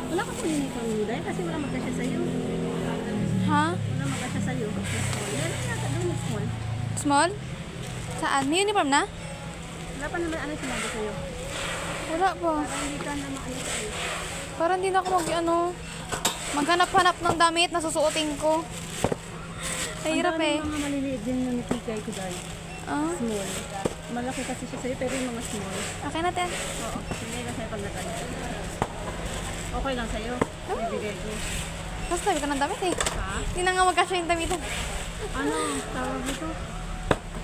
Wala ka kunin itong noodle kasi wala magkasya sa'yo. Ha? Wala magkasya sa'yo. Small. Yan ang nasa doon, small. Small? Saan? May uniform na? Wala pa naman ano sinabi sa'yo. Wala pa. Para hindi ka na maano sa'yo. Parang hindi na ako maghanap-hanap ng damit na susuotin ko. Mahirap eh. Ang mga maliliit din na nitikay ko dahil. Ah? Small. Malaki kasi siya sa'yo pero yung mga small. Okay natin. Oo. Hindi na sa'yo paglatay. Okay lang sa'yo. Bibigay ko. Mas tabi ka ng damit eh. Ha? Hindi na nga magkasya yung damit. Ano? Tawag ito?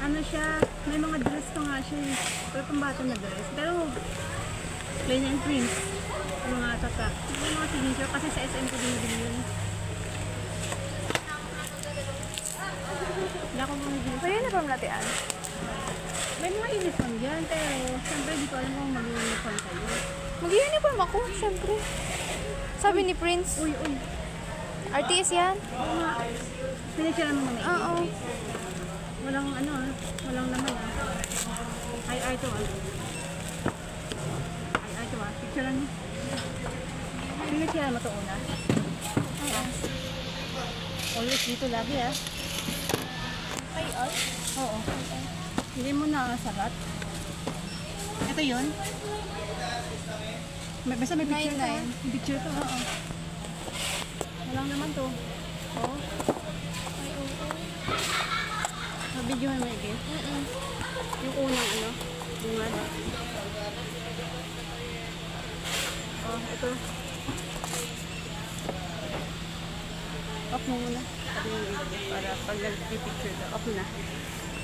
Ano siya? May mga dress pa nga siya eh. Pero pambata na dress. Pero plain and prints. Yung mga tata. Yung mga signature kasi sa SM ko binibili yun. Hindi ako bumibili. May uniform natin. May mga uniform dyan pero siyempre di ko alam kung mag-uniform kayo. Mag-uniform ako, syempre. Sabi ni Prince. Uy, uy. RTS yan? Oo nga. Pinagsiran mo naman. Oo. Walang ano ah. Walang naman ah. Ay to ah. Ay to ah. Picturean mo. Pinagsiran mo to una. Oo. Always dito lagi ah. Ay, ay. Oo. Hindi mo na salat. Ito yun. Basta may picture to. May picture to. Oo. Walang naman to. Oo. Mabidyohan mo again. Yung unang ano. Bungad. Oh, ito. Off mo muna. Para pag nag-picture ka, off na.